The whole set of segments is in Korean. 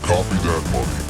Copy that money.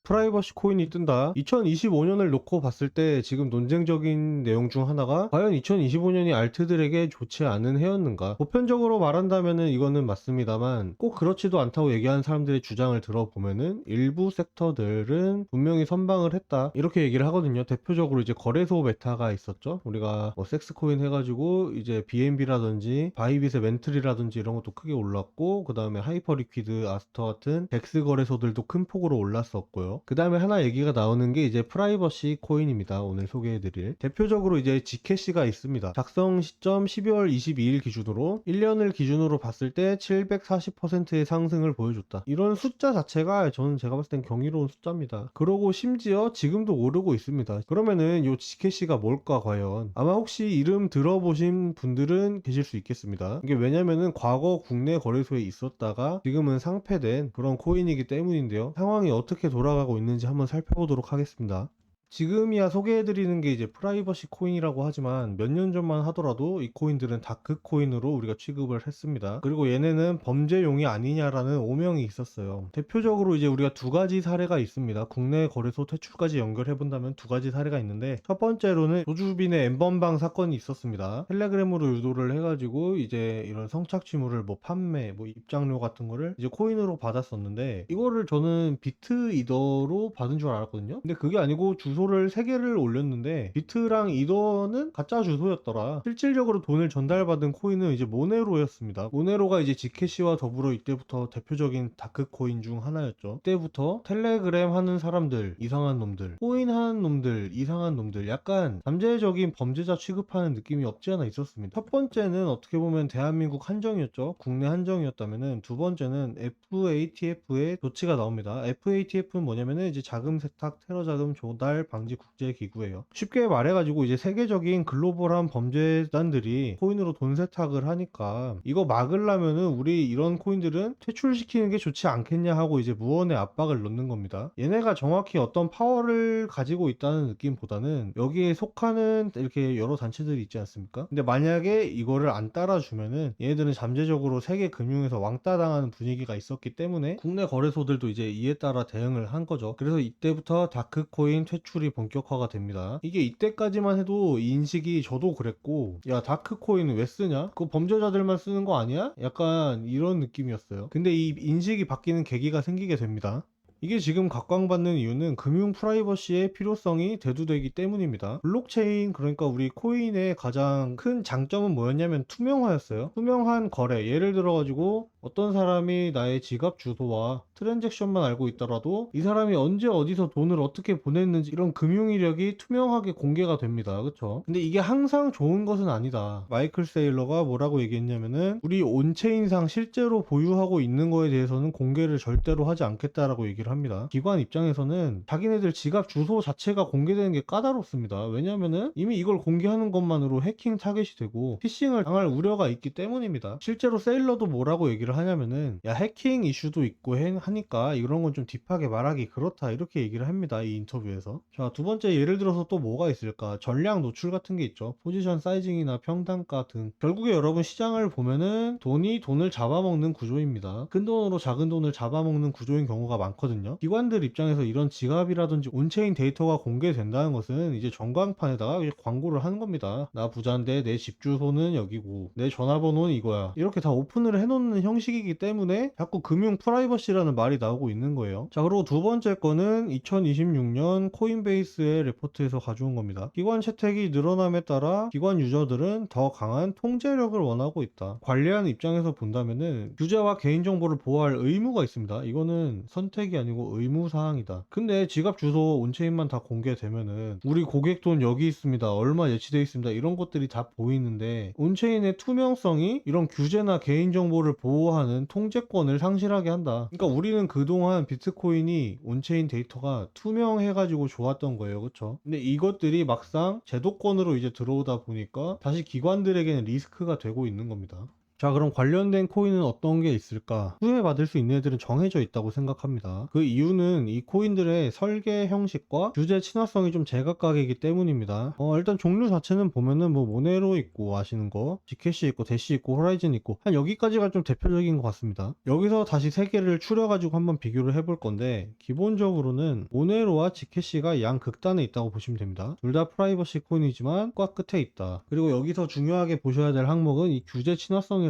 프라이버시 코인이 뜬다. 2025년을 놓고 봤을 때 지금 논쟁적인 내용 중 하나가 과연 2025년이 알트들에게 좋지 않은 해였는가? 보편적으로 말한다면은 이거는 맞습니다만 꼭 그렇지도 않다고 얘기하는 사람들의 주장을 들어보면은 일부 섹터들은 분명히 선방을 했다 이렇게 얘기를 하거든요. 대표적으로 이제 거래소 메타가 있었죠. 우리가 뭐 섹스 코인 해가지고 이제 BNB라든지 바이빗의 멘틀이라든지 이런 것도 크게 올랐고, 그 다음에 하이퍼 리퀴드, 아스터 같은 덱스 거래소들도 큰 폭으로 올랐었고요. 그 다음에 하나 얘기가 나오는 게 이제 프라이버시 코인입니다. 오늘 소개해드릴 대표적으로 이제 G캐시가 있습니다. 작성 시점 12월 22일 기준으로 1년을 기준으로 봤을 때 740%의 상승을 보여줬다. 이런 숫자 자체가 저는 제가 봤을 땐 경이로운 숫자입니다. 그러고 심지어 지금도 오르고 있습니다. 그러면은 요 G캐시가 뭘까 과연? 아마 혹시 이름 들어보신 분들은 계실 수 있겠습니다. 이게 왜냐면은 과거 국내 거래소에 있었다가 지금은 상폐된 그런 코인이기 때문인데요. 상황이 어떻게 돌아가고 있는지 한번 살펴보도록 하겠습니다. 지금이야 소개해드리는 게 이제 프라이버시 코인이라고 하지만 몇 년 전만 하더라도 이 코인들은 다크 코인으로 우리가 취급을 했습니다. 그리고 얘네는 범죄용이 아니냐라는 오명이 있었어요. 대표적으로 이제 우리가 두 가지 사례가 있습니다. 국내 거래소 퇴출까지 연결해본다면 두 가지 사례가 있는데, 첫 번째로는 조주빈의 엠번방 사건이 있었습니다. 텔레그램으로 유도를 해가지고 이제 이런 성착취물을 뭐 판매, 뭐 입장료 같은 거를 이제 코인으로 받았었는데, 이거를 저는 비트 이더로 받은 줄 알았거든요. 근데 그게 아니고 주소를 3개를 올렸는데 비트랑 이더는 가짜 주소였더라. 실질적으로 돈을 전달받은 코인은 이제 모네로였습니다. 모네로가 이제 지캐시와 더불어 이때부터 대표적인 다크 코인 중 하나였죠. 이때부터 텔레그램 하는 사람들, 이상한 놈들, 코인 하는 놈들, 이상한 놈들, 약간 잠재적인 범죄자 취급하는 느낌이 없지 않아 있었습니다. 첫 번째는 어떻게 보면 대한민국 한정이었죠. 국내 한정이었다면은, 두 번째는 FATF의 조치가 나옵니다. FATF는 뭐냐면은 이제 자금 세탁, 테러 자금 조달 방지 국제 기구예요. 쉽게 말해가지고 이제 세계적인 글로벌한 범죄단들이 코인으로 돈 세탁을 하니까 이거 막으려면은 우리 이런 코인들은 퇴출시키는 게 좋지 않겠냐 하고 이제 무언의 압박을 넣는 겁니다. 얘네가 정확히 어떤 파워를 가지고 있다는 느낌보다는 여기에 속하는 이렇게 여러 단체들이 있지 않습니까? 근데 만약에 이거를 안 따라주면은 얘네들은 잠재적으로 세계 금융에서 왕따 당하는 분위기가 있었기 때문에 국내 거래소들도 이제 이에 따라 대응을 한 거죠. 그래서 이때부터 다크코인 퇴출이 본격화가 됩니다. 이게 이때까지만 해도 이 인식이 저도 그랬고, 야 다크코인 왜 쓰냐? 그거 범죄자들만 쓰는 거 아니야? 약간 이런 느낌이었어요. 근데 이 인식이 바뀌는 계기가 생기게 됩니다. 이게 지금 각광받는 이유는 금융 프라이버시의 필요성이 대두되기 때문입니다. 블록체인, 그러니까 우리 코인의 가장 큰 장점은 뭐였냐면 투명화였어요. 투명한 거래, 예를 들어가지고 어떤 사람이 나의 지갑 주소와 트랜잭션만 알고 있더라도 이 사람이 언제 어디서 돈을 어떻게 보냈는지 이런 금융 이력이 투명하게 공개가 됩니다. 그쵸? 근데 이게 항상 좋은 것은 아니다. 마이클 세일러가 뭐라고 얘기했냐면은, 우리 온체인상 실제로 보유하고 있는 거에 대해서는 공개를 절대로 하지 않겠다라고 얘기를 합니다. 기관 입장에서는 자기네들 지갑 주소 자체가 공개되는 게 까다롭습니다. 왜냐면은 이미 이걸 공개하는 것만으로 해킹 타겟이 되고 피싱을 당할 우려가 있기 때문입니다. 실제로 세일러도 뭐라고 얘기를 하냐면은, 야 해킹 이슈도 있고 하니까 이런 건 좀 딥하게 말하기 그렇다 이렇게 얘기를 합니다. 이 인터뷰에서. 자, 두 번째 예를 들어서 또 뭐가 있을까? 전량 노출 같은 게 있죠. 포지션 사이징이나 평단가 등. 결국에 여러분 시장을 보면은 돈을 잡아먹는 구조입니다. 큰 돈으로 작은 돈을 잡아먹는 구조인 경우가 많거든요. 기관들 입장에서 이런 지갑이라든지 온체인 데이터가 공개된다는 것은 이제 전광판에다가 광고를 하는 겁니다. 나 부자인데 내 집 주소는 여기고 내 전화번호는 이거야. 이렇게 다 오픈을 해놓는 형식이기 때문에 자꾸 금융 프라이버시라는 말이 나오고 있는 거예요. 자, 그리고 두 번째 거는 2026년 코인베이스의 레포트에서 가져온 겁니다. 기관 채택이 늘어남에 따라 기관 유저들은 더 강한 통제력을 원하고 있다. 관리하는 입장에서 본다면은 규제와 개인정보를 보호할 의무가 있습니다. 이거는 선택이 아니고 의무사항이다. 근데 지갑 주소 온체인만 다 공개되면은 우리 고객 돈 여기 있습니다, 얼마 예치되어 있습니다, 이런 것들이 다 보이는데 온체인의 투명성이 이런 규제나 개인정보를 보호하는 통제권을 상실하게 한다. 그러니까 우리는 그동안 비트코인이 온체인 데이터가 투명해가지고 좋았던 거예요. 그쵸? 근데 이것들이 막상 제도권으로 이제 들어오다 보니까 다시 기관들에게는 리스크가 되고 있는 겁니다. 자, 그럼 관련된 코인은 어떤 게 있을까? 수혜받을 수 있는 애들은 정해져 있다고 생각합니다. 그 이유는 이 코인들의 설계 형식과 규제 친화성이 좀 제각각이기 때문입니다. 일단 종류 자체는 보면은 뭐 모네로 있고 아시는 거, 지캐시 있고, 대시 있고, 호라이즌 있고, 한 여기까지가 좀 대표적인 것 같습니다. 여기서 다시 세 개를 추려가지고 한번 비교를 해볼 건데, 기본적으로는 모네로와 지캐시가 양극단에 있다고 보시면 됩니다. 둘 다 프라이버시 코인이지만 꽉 끝에 있다. 그리고 여기서 중요하게 보셔야 될 항목은 이 규제 친화성이라는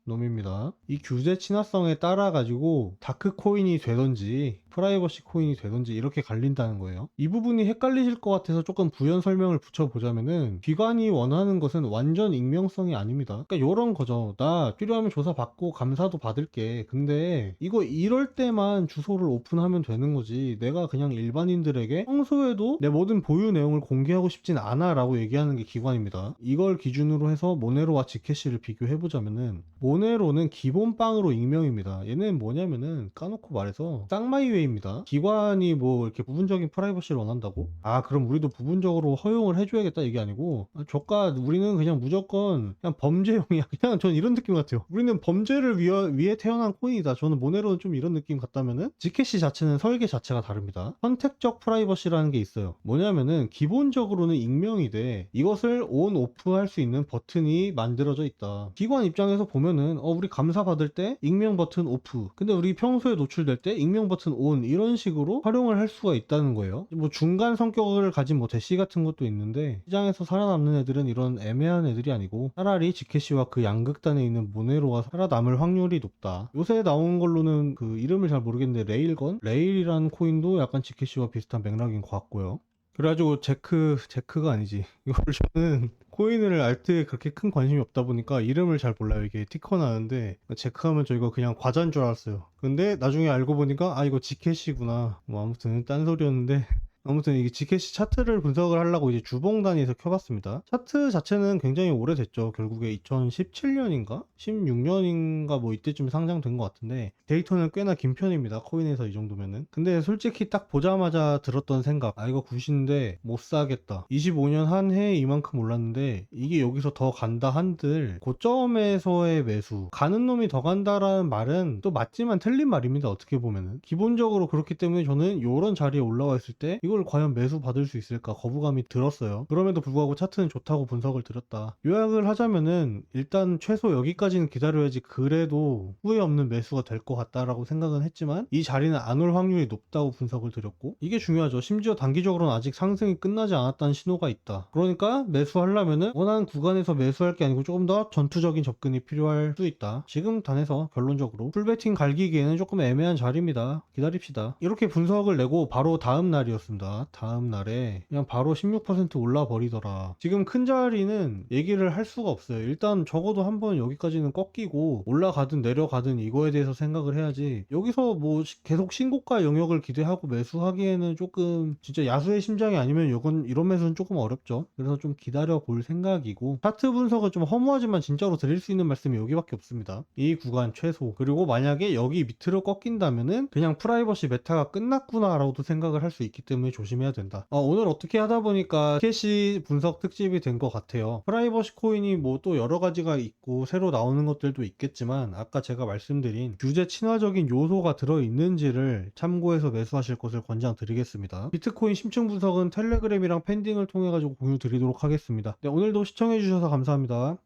놈입니다. 이 규제 친화성에 따라 가지고 다크 코인이 되던지 프라이버시 코인이 되던지 이렇게 갈린다는 거예요. 이 부분이 헷갈리실 것 같아서 조금 부연 설명을 붙여보자면은, 기관이 원하는 것은 완전 익명성이 아닙니다. 그러니까 요런 거죠. 나 필요하면 조사 받고 감사도 받을게. 근데 이거 이럴 때만 주소를 오픈하면 되는 거지, 내가 그냥 일반인들에게 평소에도 내 모든 보유 내용을 공개하고 싶진 않아 라고 얘기하는 게 기관입니다. 이걸 기준으로 해서 모네로와 지캐시를 비교해보자면은, 모네로는 기본빵으로 익명입니다. 얘는 뭐냐면은 까놓고 말해서 쌍마이웨이입니다. 기관이 뭐 이렇게 부분적인 프라이버시를 원한다고? 아, 그럼 우리도 부분적으로 허용을 해줘야겠다 이게 아니고, 저가 우리는 그냥 무조건 그냥 범죄용이야. 그냥 전 이런 느낌 같아요. 우리는 범죄를 위해 태어난 코인이다. 저는 모네로는 좀 이런 느낌 같다면은, 지캐시 자체는 설계 자체가 다릅니다. 선택적 프라이버시라는 게 있어요. 뭐냐면은 기본적으로는 익명이 돼. 이것을 온 오프 할 수 있는 버튼이 만들어져 있다. 기관 입장에서 보면은 우리 감사 받을 때 익명 버튼 오프, 근데 우리 평소에 노출될 때 익명 버튼 온, 이런 식으로 활용을 할 수가 있다는 거예요. 뭐 중간 성격을 가진 뭐 대시 같은 것도 있는데, 시장에서 살아남는 애들은 이런 애매한 애들이 아니고 차라리 지캐시와 그 양극단에 있는 모네로가 살아남을 확률이 높다. 요새 나온 걸로는 그 이름을 잘 모르겠는데 레일이라는 코인도 약간 지캐시와 비슷한 맥락인 것 같고요. 그래가지고 제크가 아니지. 이걸 저는 코인을 알트에 그렇게 큰 관심이 없다 보니까 이름을 잘 몰라요. 이게 티커 나는데 제크하면 저 이거 그냥 과자인 줄 알았어요. 근데 나중에 알고 보니까 이거 지캐시구나. 뭐 아무튼 딴소리였는데, 아무튼 이게 지캐시 차트를 분석을 하려고 이제 주봉 단위에서 켜봤습니다. 차트 자체는 굉장히 오래됐죠. 결국에 2017년인가? 16년인가 뭐 이때쯤 상장된 것 같은데, 데이터는 꽤나 긴 편입니다. 코인에서 이 정도면은. 근데 솔직히 딱 보자마자 들었던 생각, 이거 굿인데 못 사겠다. 25년 한 해에 이만큼 올랐는데 이게 여기서 더 간다 한들 고점에서의 매수, 가는 놈이 더 간다라는 말은 또 맞지만 틀린 말입니다. 어떻게 보면은 기본적으로 그렇기 때문에 저는 이런 자리에 올라와 있을 때 이걸 과연 매수 받을 수 있을까 거부감이 들었어요. 그럼에도 불구하고 차트는 좋다고 분석을 드렸다. 요약을 하자면은, 일단 최소 여기까지는 기다려야지 그래도 후회 없는 매수가 될 것 같다라고 생각은 했지만, 이 자리는 안 올 확률이 높다고 분석을 드렸고, 이게 중요하죠. 심지어 단기적으로는 아직 상승이 끝나지 않았다는 신호가 있다. 그러니까 매수하려면은 원하는 구간에서 매수할 게 아니고 조금 더 전투적인 접근이 필요할 수 있다. 지금 단에서 결론적으로 풀베팅 갈기기에는 조금 애매한 자리입니다. 기다립시다. 이렇게 분석을 내고 바로 다음 날이었습니다. 다음 날에 그냥 바로 16% 올라 버리더라. 지금 큰 자리는 얘기를 할 수가 없어요. 일단 적어도 한번 여기까지는 꺾이고 올라가든 내려가든 이거에 대해서 생각을 해야지, 여기서 뭐 계속 신고가 영역을 기대하고 매수하기에는 조금 진짜 야수의 심장이 아니면 이런 매수는 조금 어렵죠. 그래서 좀 기다려 볼 생각이고, 차트 분석은 좀 허무하지만 진짜로 드릴 수 있는 말씀이 여기밖에 없습니다. 이 구간 최소, 그리고 만약에 여기 밑으로 꺾인다면은 그냥 프라이버시 메타가 끝났구나 라고도 생각을 할 수 있기 때문에 조심해야 된다. 오늘 어떻게 하다 보니까 캐시 분석 특집이 된 것 같아요. 프라이버시 코인이 뭐 또 여러 가지가 있고 새로 나오는 것들도 있겠지만, 아까 제가 말씀드린 규제 친화적인 요소가 들어있는지를 참고해서 매수하실 것을 권장드리겠습니다. 비트코인 심층 분석은 텔레그램이랑 팬딩을 통해 가지고 공유 드리도록 하겠습니다. 네, 오늘도 시청해주셔서 감사합니다.